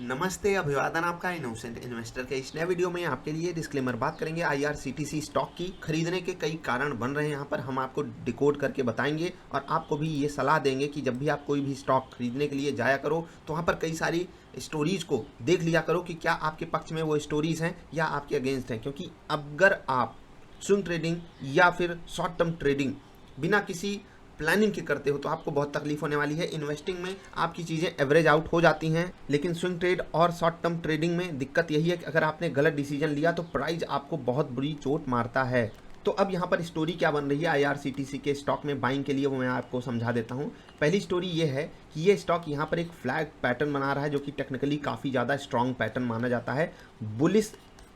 नमस्ते, अभिवादन आपका इनोसेंट इन्वेस्टर के इस नए वीडियो में आपके लिए डिस्क्लेमर बात करेंगे आईआरसीटीसी स्टॉक की। खरीदने के कई कारण बन रहे हैं, यहाँ पर हम आपको डिकोड करके बताएंगे और आपको भी ये सलाह देंगे कि जब भी आप कोई भी स्टॉक खरीदने के लिए जाया करो तो वहाँ पर कई सारी स्टोरीज को देख लिया करो कि क्या आपके पक्ष में वो स्टोरीज हैं या आपके अगेंस्ट हैं। क्योंकि अगर आप स्विंग ट्रेडिंग या फिर शॉर्ट टर्म ट्रेडिंग बिना किसी प्लानिंग के करते हो तो आपको बहुत तकलीफ होने वाली है। इन्वेस्टिंग में आपकी चीज़ें एवरेज आउट हो जाती हैं, लेकिन स्विंग ट्रेड और शॉर्ट टर्म ट्रेडिंग में दिक्कत यही है कि अगर आपने गलत डिसीजन लिया तो प्राइस आपको बहुत बुरी चोट मारता है। तो अब यहाँ पर स्टोरी क्या बन रही है आईआरसीटीसी के स्टॉक में बाइंग के लिए, वो मैं आपको समझा देता हूँ। पहली स्टोरी ये है कि ये स्टॉक यहाँ पर एक फ्लैग पैटर्न बना रहा है जो कि टेक्निकली काफ़ी ज़्यादा स्ट्रॉन्ग पैटर्न माना जाता है। बुलिश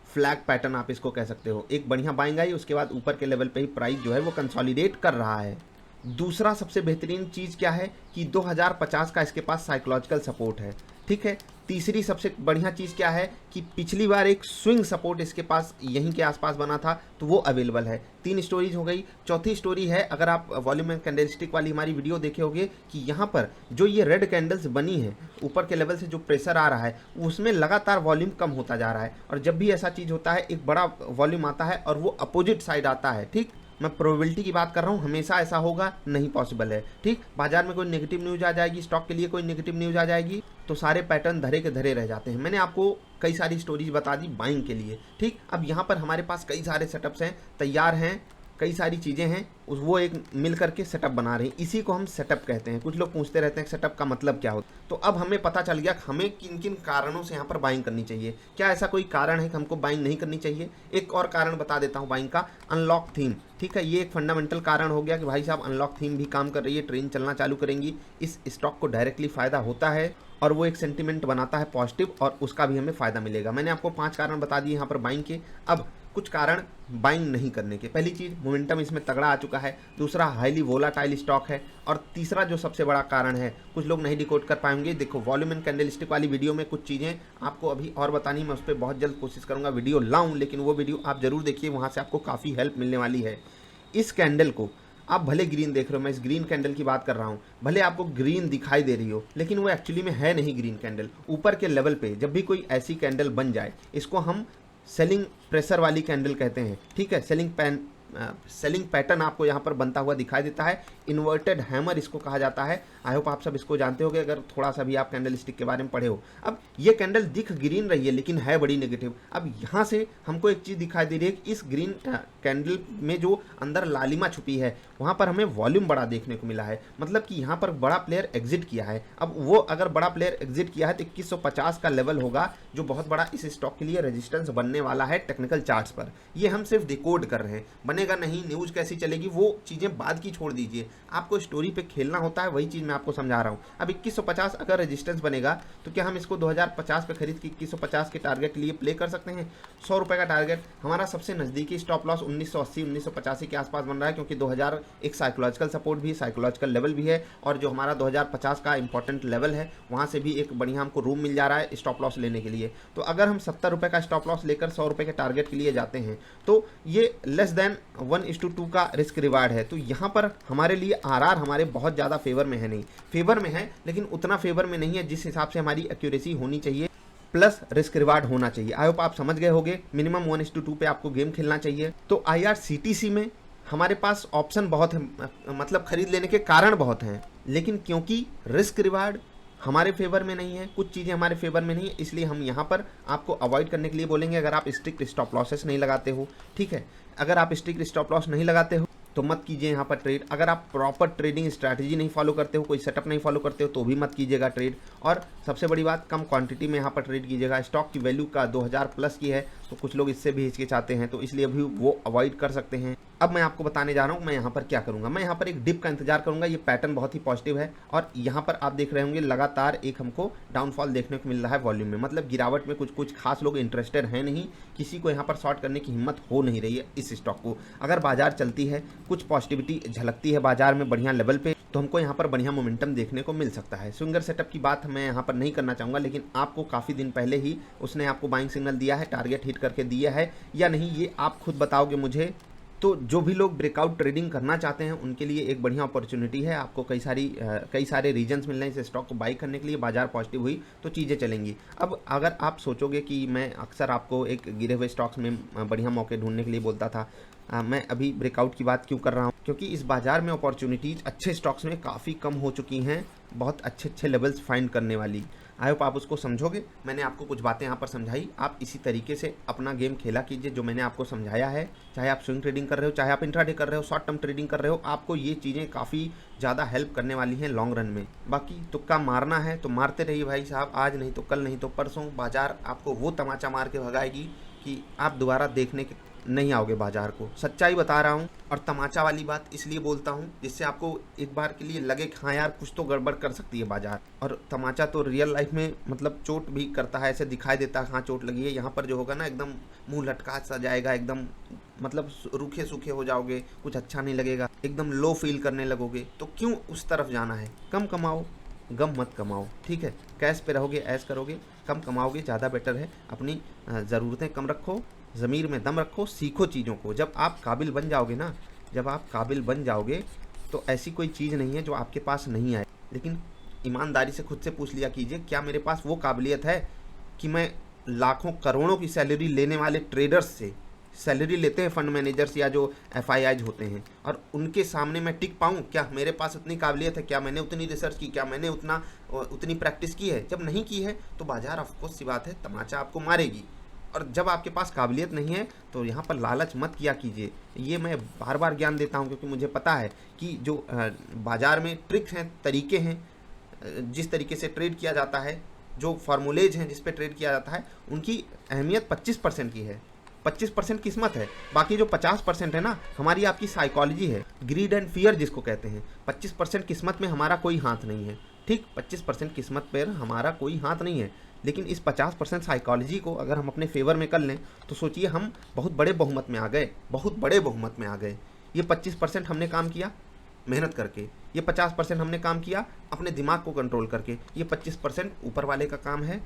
फ्लैग पैटर्न आप इसको कह सकते हो। एक बढ़िया बाइंग आई, उसके बाद ऊपर के लेवल पे ही प्राइस जो है वो कंसोलिडेट कर रहा है। दूसरा सबसे बेहतरीन चीज़ क्या है कि 2050 का इसके पास साइकोलॉजिकल सपोर्ट है, ठीक है। तीसरी सबसे बढ़िया चीज़ क्या है कि पिछली बार एक स्विंग सपोर्ट इसके पास यहीं के आसपास बना था तो वो अवेलेबल है। 3 स्टोरीज हो गई। चौथी स्टोरी है, अगर आप वॉल्यूम एंड कैंडलस्टिक वाली हमारी वीडियो देखे होंगे कि यहाँ पर जो ये रेड कैंडल्स बनी है ऊपर के लेवल से जो प्रेशर आ रहा है उसमें लगातार वॉल्यूम कम होता जा रहा है। और जब भी ऐसा चीज़ होता है एक बड़ा वॉल्यूम आता है और वो अपोजिट साइड आता है, ठीक। मैं प्रोबेबिलिटी की बात कर रहा हूँ, हमेशा ऐसा होगा नहीं पॉसिबल है, ठीक। बाजार में कोई नेगेटिव न्यूज़ आ जाएगी, स्टॉक के लिए कोई नेगेटिव न्यूज़ आ जाएगी तो सारे पैटर्न धरे के धरे रह जाते हैं। मैंने आपको कई सारी स्टोरीज बता दी बाइंग के लिए, ठीक। अब यहाँ पर हमारे पास कई सारे सेटअप्स हैं, तैयार हैं, कई सारी चीज़ें हैं, वो एक मिल करके सेटअप बना रहे हैं। इसी को हम सेटअप कहते हैं। कुछ लोग पूछते रहते हैं सेटअप का मतलब क्या होता है। तो अब हमें पता चल गया कि हमें किन किन कारणों से यहाँ पर बाइंग करनी चाहिए। क्या ऐसा कोई कारण है कि हमको बाइंग नहीं करनी चाहिए? एक और कारण बता देता हूँ बाइंग का, अनलॉक थीम, ठीक है। ये एक फंडामेंटल कारण हो गया कि भाई साहब अनलॉक थीम भी काम कर रही है, ट्रेन चलना चालू करेंगी, इस स्टॉक को डायरेक्टली फ़ायदा होता है और वो एक सेंटिमेंट बनाता है पॉजिटिव और उसका भी हमें फ़ायदा मिलेगा। मैंने आपको 5 कारण बता दिए यहाँ पर बाइंग के। अब कुछ कारण बाइंग नहीं करने के। पहली चीज़, मोमेंटम इसमें तगड़ा आ चुका है। दूसरा, हाईली वोलाटाइल स्टॉक है। और तीसरा जो सबसे बड़ा कारण है, कुछ लोग नहीं डिकोड कर पाएंगे। देखो, वॉल्यूम एंड कैंडलस्टिक वाली वीडियो में कुछ चीज़ें आपको अभी और बतानी, मैं उस पर बहुत जल्द कोशिश करूँगा वीडियो लाऊं, लेकिन वो वीडियो आप ज़रूर देखिए, वहाँ से आपको काफ़ी हेल्प मिलने वाली है। इस कैंडल को आप भले ग्रीन देख रहे हो, मैं इस ग्रीन कैंडल की बात कर रहा हूँ, भले आपको ग्रीन दिखाई दे रही हो लेकिन वो एक्चुअली में है नहीं ग्रीन कैंडल। ऊपर के लेवल पे जब भी कोई ऐसी कैंडल बन जाए, इसको हम सेलिंग प्रेशर वाली कैंडल कहते हैं, ठीक है। सेलिंग पैटर्न आपको यहाँ पर बनता हुआ दिखाई देता है। इन्वर्टेड हैमर इसको कहा जाता है। आई होप आप सब इसको जानते होगे अगर थोड़ा सा भी आप कैंडल स्टिक के बारे में पढ़े हो। अब ये कैंडल दिख ग्रीन रही है लेकिन है बड़ी नेगेटिव। अब यहाँ से हमको एक चीज़ दिखाई दे रही है कि इस ग्रीन कैंडल में जो अंदर लालिमा छुपी है वहाँ पर हमें वॉल्यूम बड़ा देखने को मिला है, मतलब कि यहाँ पर बड़ा प्लेयर एग्जिट किया है। अब वो अगर बड़ा प्लेयर एग्जिट किया है तो 2150 का लेवल होगा जो बहुत बड़ा इस स्टॉक के लिए रेजिस्टेंस बनने वाला है टेक्निकल चार्ट्स पर। ये हम सिर्फ डिकोड कर रहे हैं, बनेगा नहीं, न्यूज़ कैसी चलेगी वो चीज़ें बाद की छोड़ दीजिए, आपको स्टोरी पे खेलना होता है, वही चीज़ मैं आपको समझा रहा हूँ। अब 2150 अगर रेजिस्टेंस बनेगा तो क्या हम इसको 2050 पे खरीद के 2150 के टारगेट के लिए प्ले कर सकते हैं? 100 रुपये का टारगेट। हमारा सबसे नज़दीकी स्टॉप लॉस 1980 1985 के आसपास बन रहा है, क्योंकि 2000 एक साइकोलॉजिकल सपोर्ट भी, साइकोलॉजिकल लेवल भी है, और जो हमारा 2050 का इंपॉर्टेंट लेवल है वहाँ से भी एक बढ़िया हमको रूम मिल जा रहा है स्टॉप लॉस लेने के लिए। तो अगर हम 70 रुपये का स्टॉप लॉस लेकर 100 रुपये के टारगेट के लिए जाते हैं तो ये लेस देन 1:2 का रिस्क रिवार्ड है। तो यहाँ पर हमारे लिए आरआर हमारे बहुत ज़्यादा फेवर में है नहीं, फेवर में है लेकिन उतना फेवर में नहीं है जिस हिसाब से हमारी एक्यूरेसी होनी चाहिए, प्लस रिस्क रिवार्ड होना चाहिए। आई होप आप समझ गए होंगे। मिनिमम 1:2 पे आपको गेम खेलना चाहिए। तो आईआरसीटीसी में हमारे पास ऑप्शन बहुत है, मतलब खरीद लेने के कारण बहुत हैं, लेकिन क्योंकि रिस्क रिवार्ड हमारे फेवर में नहीं है, कुछ चीज़ें हमारे फेवर में नहीं है, इसलिए हम यहाँ पर आपको अवॉइड करने के लिए बोलेंगे। अगर आप स्ट्रिक्ट स्टॉप लॉसेस नहीं लगाते हो, ठीक है, अगर आप स्ट्रिक्ट स्टॉप लॉस नहीं लगाते हो तो मत कीजिए यहाँ पर ट्रेड। अगर आप प्रॉपर ट्रेडिंग स्ट्रैटेजी नहीं फॉलो करते हो, कोई सेटअप नहीं फॉलो करते हो तो भी मत कीजिएगा ट्रेड। और सबसे बड़ी बात, कम क्वांटिटी में यहाँ पर ट्रेड कीजिएगा। स्टॉक की वैल्यू का 2000 प्लस की है तो कुछ लोग इससे भी हिचकिचाते हैं, तो इसलिए अभी वो अवॉइड कर सकते हैं। अब मैं आपको बताने जा रहा हूँ मैं यहाँ पर क्या करूँगा। मैं यहाँ पर एक डिप का इंतजार करूँगा। ये पैटर्न बहुत ही पॉजिटिव है और यहाँ पर आप देख रहे होंगे लगातार एक हमको डाउनफॉल देखने को मिल रहा है वॉल्यूम में, मतलब गिरावट में कुछ खास लोग इंटरेस्टेड हैं नहीं, किसी को यहाँ पर शॉर्ट करने की हिम्मत हो नहीं रही है इस स्टॉक को। अगर बाजार चलती है, कुछ पॉजिटिविटी झलकती है बाजार में बढ़िया लेवल पे, तो हमको यहाँ पर बढ़िया मोमेंटम देखने को मिल सकता है। स्विंगर सेटअप की बात मैं यहाँ पर नहीं करना चाहूँगा, लेकिन आपको काफ़ी दिन पहले ही उसने आपको बाइंग सिग्नल दिया है, टारगेट हिट करके दिया है या नहीं ये आप खुद बताओगे मुझे। तो जो भी लोग ब्रेकआउट ट्रेडिंग करना चाहते हैं उनके लिए एक बढ़िया अपॉर्चुनिटी है। आपको कई सारे रीजंस मिल रहे हैं इस स्टॉक को बाई करने के लिए। बाजार पॉजिटिव हुई तो चीज़ें चलेंगी। अब अगर आप सोचोगे कि मैं अक्सर आपको एक गिरे हुए स्टॉक्स में बढ़िया मौके ढूंढने के लिए बोलता था, मैं अभी ब्रेकआउट की बात क्यों कर रहा हूँ? क्योंकि इस बाजार में अपॉर्चुनिटीज़ अच्छे स्टॉक्स में काफ़ी कम हो चुकी हैं, बहुत अच्छे अच्छे लेवल्स फाइंड करने वाली। आई होप आप उसको समझोगे। मैंने आपको कुछ बातें यहाँ पर समझाई, आप इसी तरीके से अपना गेम खेला कीजिए जो मैंने आपको समझाया है। चाहे आप स्विंग ट्रेडिंग कर रहे हो, चाहे आप इंट्राडे कर रहे हो, शॉर्ट टर्म ट्रेडिंग कर रहे हो, आपको ये चीज़ें काफ़ी ज़्यादा हेल्प करने वाली हैं लॉन्ग रन में। बाकी तुक्का मारना है तो मारते रहिए भाई साहब, आज नहीं तो कल, नहीं तो परसों बाजार आपको वो तमाचा मार के भगाएगी कि आप दोबारा देखने के नहीं आओगे बाजार को। सच्चाई बता रहा हूँ। और तमाचा वाली बात इसलिए बोलता हूँ जिससे आपको एक बार के लिए लगे कि हाँ यार कुछ तो गड़बड़ कर सकती है बाजार। और तमाचा तो रियल लाइफ में मतलब चोट भी करता है, ऐसे दिखाई देता है हाँ चोट लगी है। यहाँ पर जो होगा ना एकदम मुंह लटका सा जाएगा, एकदम मतलब रूखे सूखे हो जाओगे, कुछ अच्छा नहीं लगेगा, एकदम लो फील करने लगोगे। तो क्यों उस तरफ जाना है? कम कमाओ, गम मत कमाओ, ठीक है? कैश पे रहोगे, ऐश करोगे, कम कमाओगे ज़्यादा बेटर है। अपनी ज़रूरतें कम रखो, ज़मीर में दम रखो, सीखो चीज़ों को। जब आप काबिल बन जाओगे ना, जब आप काबिल बन जाओगे तो ऐसी कोई चीज़ नहीं है जो आपके पास नहीं आए। लेकिन ईमानदारी से खुद से पूछ लिया कीजिए, क्या मेरे पास वो काबिलियत है कि मैं लाखों करोड़ों की सैलरी लेने वाले ट्रेडर्स से सैलरी लेते हैं, फंड मैनेजर्स या जो FIIs होते हैं, और उनके सामने मैं टिक पाऊँ? क्या मेरे पास उतनी काबिलियत है? क्या मैंने उतनी रिसर्च की? क्या मैंने उतनी प्रैक्टिस की है? जब नहीं की है तो बाजार ऑफकोर्स सी बात है तमाचा आपको मारेगी। और जब आपके पास काबिलियत नहीं है तो यहाँ पर लालच मत किया कीजिए। ये मैं बार बार ज्ञान देता हूँ क्योंकि मुझे पता है कि जो बाज़ार में ट्रिक्स हैं, तरीके हैं, जिस तरीके से ट्रेड किया जाता है, जो फार्मूलेज हैं जिस पे ट्रेड किया जाता है, उनकी अहमियत 25% की है। 25% किस्मत है, बाकी जो 50% है ना, हमारी आपकी साइकोलॉजी है, ग्रीड एंड फियर जिसको कहते हैं। 25% किस्मत में हमारा कोई हाथ नहीं है, ठीक? 25% किस्मत पर हमारा कोई हाथ नहीं है, लेकिन इस 50% साइकोलॉजी को अगर हम अपने फेवर में कर लें तो सोचिए हम बहुत बड़े बहुमत में आ गए, बहुत बड़े बहुमत में आ गए। ये 25% हमने काम किया मेहनत करके, ये 50% हमने काम किया अपने दिमाग को कंट्रोल करके, ये 25% ऊपर वाले का काम है।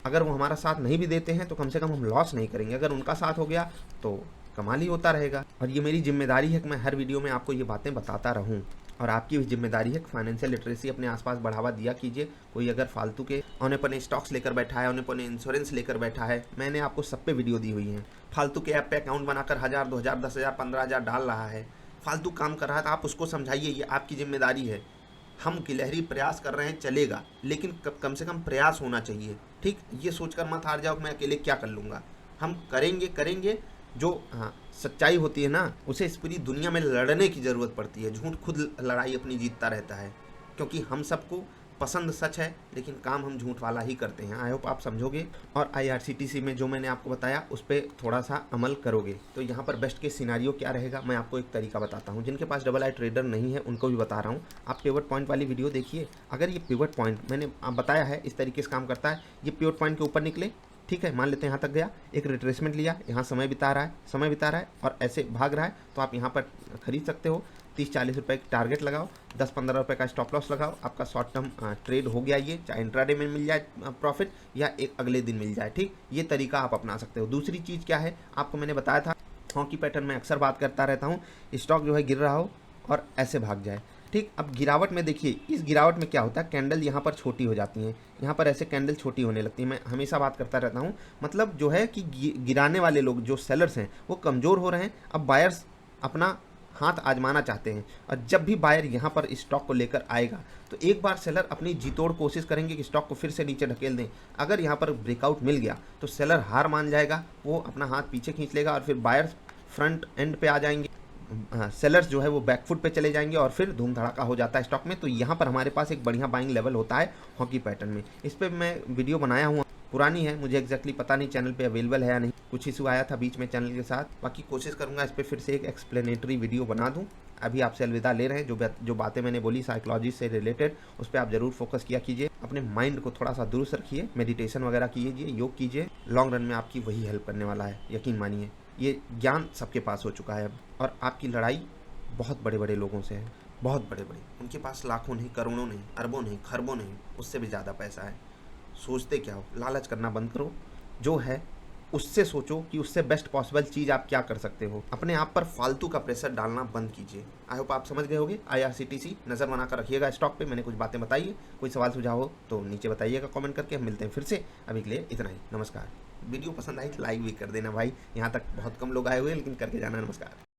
अगर वो हमारा साथ नहीं भी देते हैं तो कम से कम हम लॉस नहीं करेंगे। अगर उनका साथ हो गया तो कमाल ही होता रहेगा। और ये मेरी जिम्मेदारी है कि मैं हर वीडियो में आपको ये बातें बताता रहूं। और आपकी भी जिम्मेदारी है कि फाइनेंशियल लिटरेसी अपने आसपास बढ़ावा दिया कीजिए। कोई अगर फालतू के औने पौने स्टॉक्स लेकर बैठा है, औने पौने इंश्योरेंस लेकर बैठा है, मैंने आपको सब पे वीडियो दी हुई है। फालतू के ऐप पे अकाउंट बनाकर 1000, 2000, 10,000, 15,000 डाल रहा है, फालतू काम कर रहा है, तो आप उसको समझाइए, ये आपकी जिम्मेदारी है। हम गिलहरी प्रयास कर रहे हैं चलेगा, लेकिन कम से कम प्रयास होना चाहिए, ठीक? ये सोचकर मत हार जाओ कि मैं अकेले क्या कर लूँगा। हम करेंगे। जो हाँ सच्चाई होती है ना, उसे इस पूरी दुनिया में लड़ने की ज़रूरत पड़ती है। झूठ खुद लड़ाई अपनी जीतता रहता है, क्योंकि हम सबको पसंद सच है लेकिन काम हम झूठ वाला ही करते हैं। आई होप आप समझोगे और IRCTC में जो मैंने आपको बताया उस पर थोड़ा सा अमल करोगे। तो यहाँ पर बेस्ट केस सिनारियो क्या रहेगा, मैं आपको एक तरीका बताता हूँ। जिनके पास डबल आई ट्रेडर नहीं है उनको भी बता रहा हूँ। आप पिवट पॉइंट वाली वीडियो देखिए। अगर ये पिवट पॉइंट मैंने बताया है इस तरीके से काम करता है, ये पिवट पॉइंट के ऊपर निकले, ठीक है, मान लेते हैं यहाँ तक गया, एक रिट्रेसमेंट लिया, यहाँ समय बिता रहा है और ऐसे भाग रहा है, तो आप यहाँ पर खरीद सकते हो। 30-40 रुपये का टारगेट लगाओ, 10-15 रुपये का स्टॉप लॉस लगाओ, आपका शॉर्ट टर्म ट्रेड हो गया। ये चाहे इंट्राडे में मिल जाए प्रॉफिट या एक अगले दिन मिल जाए, ठीक? ये तरीका आप अपना सकते हो। दूसरी चीज़ क्या है, आपको मैंने बताया था हॉकी पैटर्न में अक्सर बात करता रहता हूँ, स्टॉक जो है गिर रहा हो और ऐसे भाग जाए, ठीक? अब गिरावट में देखिए, इस गिरावट में क्या होता है, कैंडल यहाँ पर छोटी हो जाती हैं, यहाँ पर ऐसे कैंडल छोटी होने लगती है। मैं हमेशा बात करता रहता हूँ, मतलब जो है कि गिराने वाले लोग जो सेलर्स हैं वो कमज़ोर हो रहे हैं। अब बायर्स अपना हाथ आजमाना चाहते हैं, और जब भी बायर यहाँ पर स्टॉक को लेकर आएगा तो एक बार सेलर अपनी जी तोड़ कोशिश करेंगे कि स्टॉक को फिर से नीचे ढकेल दें। अगर यहाँ पर ब्रेकआउट मिल गया तो सेलर हार मान जाएगा, वो अपना हाथ पीछे खींच लेगा और फिर बायर्स फ्रंट एंड पे आ जाएंगे, सेलर्स जो है वो बैकफुट पे चले जाएंगे और फिर धूम धड़ाका हो जाता है स्टॉक में। तो यहाँ पर हमारे पास एक बढ़िया बाइंग लेवल होता है हॉकी पैटर्न में। इस पर मैं वीडियो बनाया हूँ, पुरानी है, मुझे एग्जैक्टली पता नहीं चैनल पे अवेलेबल है या नहीं, कुछ इशू आया था बीच में चैनल के साथ। बाकी कोशिश करूँगा इस पर फिर से एक एक्सप्लेनेटरी वीडियो बना दूँ। अभी आपसे अलविदा ले रहे हैं। जो बातें मैंने बोली साइकोलॉजी से रिलेटेड, उस पर आप ज़रूर फोकस किया कीजिए। अपने माइंड को थोड़ा सा दुरुस्त रखिए, मेडिटेशन वगैरह कीजिए, योग कीजिए। लॉन्ग रन में आपकी वही हेल्प करने वाला है, यकीन मानिए। ये ज्ञान सबके पास हो चुका है अब, और आपकी लड़ाई बहुत बड़े बड़े लोगों से है, बहुत बड़े बड़े। उनके पास लाखों नहीं, करोड़ों नहीं, अरबों नहीं, खरबों नहीं, उससे भी ज़्यादा पैसा है। सोचते क्या हो? लालच करना बंद करो। जो है उससे सोचो कि उससे बेस्ट पॉसिबल चीज़ आप क्या कर सकते हो। अपने आप पर फालतू का प्रेशर डालना बंद कीजिए। आई होप आप समझ गए होंगे। IRCTC नज़र बनाकर रखिएगा स्टॉक पे। मैंने कुछ बातें बताई है, कोई सवाल सुझाव हो तो नीचे बताइएगा कमेंट करके। हम मिलते हैं फिर से, अभी के लिए इतना ही, नमस्कार। वीडियो पसंद आई तो लाइक भी कर देना भाई, यहाँ तक बहुत कम लोग आए हुए हैं लेकिन करके जाना। नमस्कार।